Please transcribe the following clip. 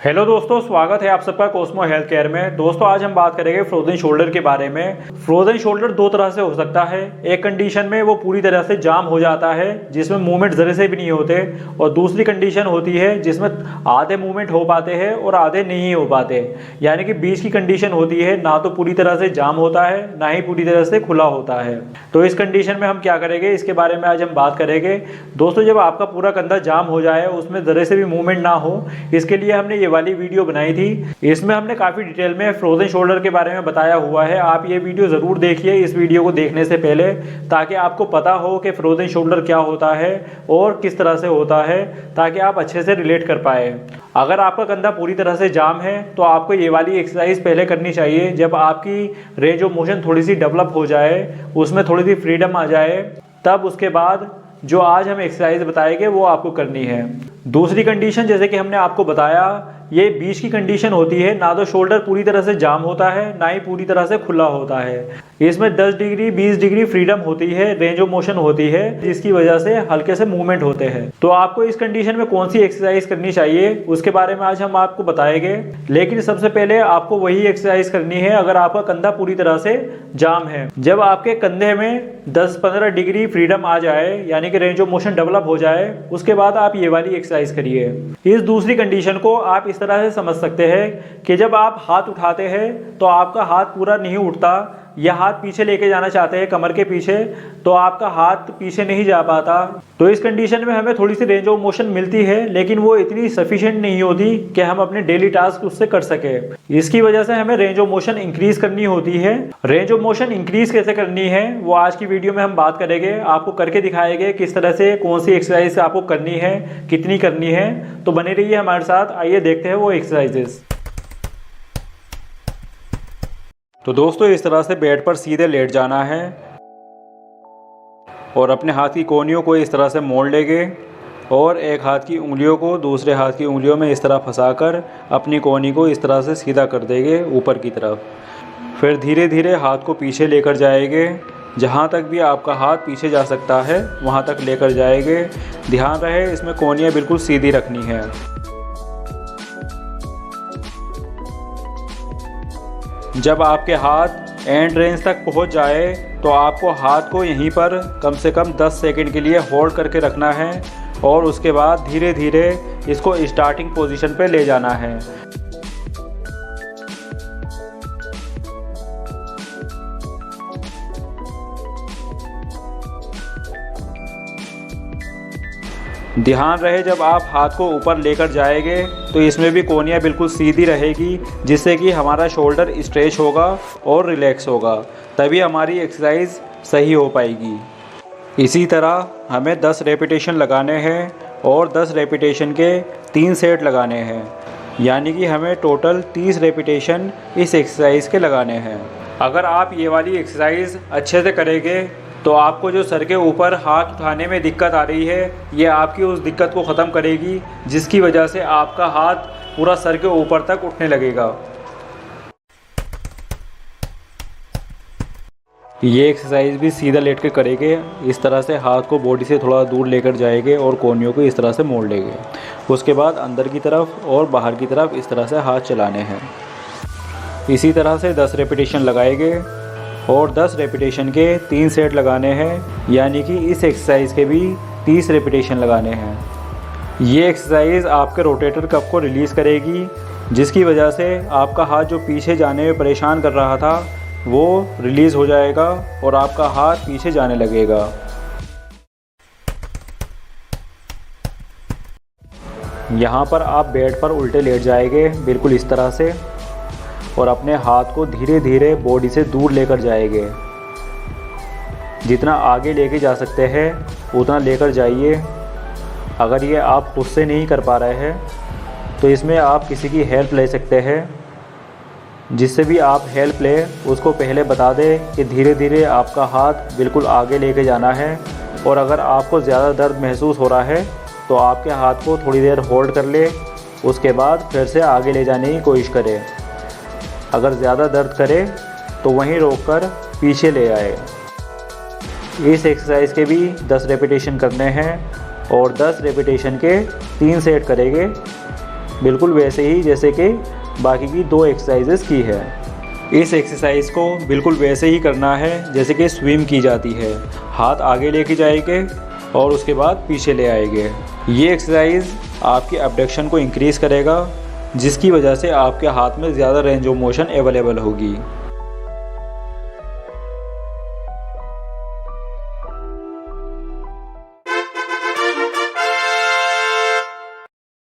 Hello दोस्तों, स्वागत है आप सबका कोस्मो हेल्थ केयर में। दोस्तों आज हम बात करेंगे फ्रोजन शोल्डर के बारे में। फ्रोजन शोल्डर दो तरह से हो सकता है। एक कंडीशन में वो पूरी तरह से जाम हो जाता है जिसमें मूवमेंट जरे से भी नहीं होते, और दूसरी कंडीशन होती है जिसमें आधे मूवमेंट हो पाते हैं और आधे नहीं हो पाते। यानी कि बीच की कंडीशन होती है, ना तो पूरी तरह से जाम होता है ना ही पूरी तरह से खुला होता है। तो इस कंडीशन में हम क्या करेंगे, इसके बारे में आज हम बात करेंगे। दोस्तों जब आपका पूरा कंधा जाम हो जाए, उसमें जरे से भी मूवमेंट ना हो, इसके लिए हमने ये वाली वीडियो बनाई थी। इसमें हमने काफी डिटेल में फ्रोजन शोल्डर के बारे में बताया हुआ है। आप ये वीडियो जरूर देखिए इस वीडियो को देखने से पहले, ताकि आपको पता हो कि फ्रोजन शोल्डर क्या होता है और किस तरह से होता है, ताकि आप अच्छे से रिलेट कर पाए। अगर आपका कंधा पूरी तरह से जाम है तो आपको ये वाली एक्सरसाइज पहले करनी चाहिए। जब आपकी रेंज ऑफ मोशन थोड़ी सी डेवलप हो जाए, उसमें थोड़ी सी फ्रीडम आ जाए, तब उसके बाद जो आज हम एक्सरसाइज बताएंगे वो आपको करनी है। दूसरी कंडीशन, जैसे कि हमने आपको बताया, ये बीच की कंडीशन होती है। ना तो शोल्डर पूरी तरह से जाम होता है, ना ही पूरी तरह से खुला होता है। इसमें 10 डिग्री 20 डिग्री फ्रीडम होती है, रेंज ऑफ मोशन होती है, जिसकी वजह से हल्के से मूवमेंट होते हैं। तो आपको इस कंडीशन में कौन सी एक्सरसाइज करनी चाहिए उसके बारे में आज हम आपको बताएंगे। लेकिन सबसे पहले आपको वही एक्सरसाइज करनी है अगर आपका कंधा पूरी तरह से जाम है। जब आपके कंधे में 10-15 डिग्री फ्रीडम आ जाए, यानी कि रेंज ऑफ मोशन डेवलप हो जाए, उसके बाद आप ये वाली एक्सरसाइज करिए। इस दूसरी कंडीशन को आप इस तरह से समझ सकते हैं कि जब आप हाथ उठाते हैं तो आपका हाथ पूरा नहीं उठता, या हाथ पीछे लेके जाना चाहते हैं कमर के पीछे, तो आपका हाथ पीछे नहीं जा पाता। तो इस कंडीशन में हमें थोड़ी सी रेंज ऑफ मोशन मिलती है, लेकिन वो इतनी सफिशिएंट नहीं होती कि हम अपने डेली टास्क उससे कर सके। इसकी वजह से हमें रेंज ऑफ मोशन इंक्रीज करनी होती है। रेंज ऑफ मोशन इंक्रीज कैसे करनी है वो आज की वीडियो में हम बात करेंगे। आपको करके दिखाएंगे किस तरह से, कौन सी एक्सरसाइज आपको करनी है, कितनी करनी है। तो बने रहिए हमारे साथ, आइए देखते हैं वो एक्सरसाइजेस। तो दोस्तों इस तरह से बेड पर सीधे लेट जाना है और अपने हाथ की कोहनियों को इस तरह से मोड़ लेंगे और एक हाथ की उंगलियों को दूसरे हाथ की उंगलियों में इस तरह फंसाकर अपनी कोहनी को इस तरह से सीधा कर देंगे ऊपर की तरफ। फिर धीरे धीरे हाथ को पीछे लेकर जाएंगे, जहाँ तक भी आपका हाथ पीछे जा सकता है वहाँ तक लेकर जाएंगे। ध्यान रहे इसमें कोहनियाँ बिल्कुल सीधी रखनी है। जब आपके हाथ एंड रेंज तक पहुंच जाए तो आपको हाथ को यहीं पर कम से कम 10 सेकंड के लिए होल्ड करके रखना है और उसके बाद धीरे धीरे इसको स्टार्टिंग पोजीशन पे ले जाना है। ध्यान रहे जब आप हाथ को ऊपर लेकर जाएंगे तो इसमें भी कोहनियाँ बिल्कुल सीधी रहेगी, जिससे कि हमारा शोल्डर स्ट्रेच होगा और रिलैक्स होगा, तभी हमारी एक्सरसाइज सही हो पाएगी। इसी तरह हमें 10 रेपिटेशन लगाने हैं और 10 रेपिटेशन के 3 सेट लगाने हैं, यानी कि हमें टोटल 30 रेपिटेशन इस एक्सरसाइज के लगाने हैं। अगर आप ये वाली एक्सरसाइज अच्छे से करेंगे तो आपको जो सर के ऊपर हाथ उठाने में दिक्कत आ रही है, ये आपकी उस दिक्कत को ख़त्म करेगी, जिसकी वजह से आपका हाथ पूरा सर के ऊपर तक उठने लगेगा। ये एक्सरसाइज भी सीधा लेट के करेंगे। इस तरह से हाथ को बॉडी से थोड़ा दूर लेकर जाएंगे और कोहनियों को इस तरह से मोड़ लेंगे। उसके बाद अंदर की तरफ और बाहर की तरफ इस तरह से हाथ चलाने हैं। इसी तरह से 10 रेपिटेशन लगाएंगे और 10 रेपिटेशन के 3 सेट लगाने हैं, यानी कि इस एक्सरसाइज के भी 30 रेपिटेशन लगाने हैं। ये एक्सरसाइज आपके रोटेटर कफ को रिलीज़ करेगी, जिसकी वजह से आपका हाथ जो पीछे जाने में परेशान कर रहा था वो रिलीज़ हो जाएगा और आपका हाथ पीछे जाने लगेगा। यहाँ पर आप बेड पर उल्टे लेट जाएंगे बिल्कुल इस तरह से, और अपने हाथ को धीरे धीरे बॉडी से दूर लेकर जाएंगे। जितना आगे लेके जा सकते हैं उतना लेकर जाइए। अगर ये आप खुद से नहीं कर पा रहे हैं तो इसमें आप किसी की हेल्प ले सकते हैं। जिससे भी आप हेल्प ले उसको पहले बता दें कि धीरे धीरे आपका हाथ बिल्कुल आगे लेके जाना है, और अगर आपको ज़्यादा दर्द महसूस हो रहा है तो आपके हाथ को थोड़ी देर होल्ड कर ले, उसके बाद फिर से आगे ले जाने की कोशिश करें। अगर ज़्यादा दर्द करे तो वहीं रोककर पीछे ले आए। इस एक्सरसाइज के भी 10 रेपिटेशन करने हैं और 10 रेपिटेशन के 3 सेट करेंगे। बिल्कुल वैसे ही जैसे कि बाकी की 2 एक्सरसाइजेस की है। इस एक्सरसाइज को बिल्कुल वैसे ही करना है जैसे कि स्विम की जाती है। हाथ आगे लेके जाएंगे और उसके बाद पीछे ले आएंगे। ये एक्सरसाइज आपके एब्डक्शन को इंक्रीज़ करेगा, जिसकी वजह से आपके हाथ में ज़्यादा रेंज ऑफ मोशन अवेलेबल होगी।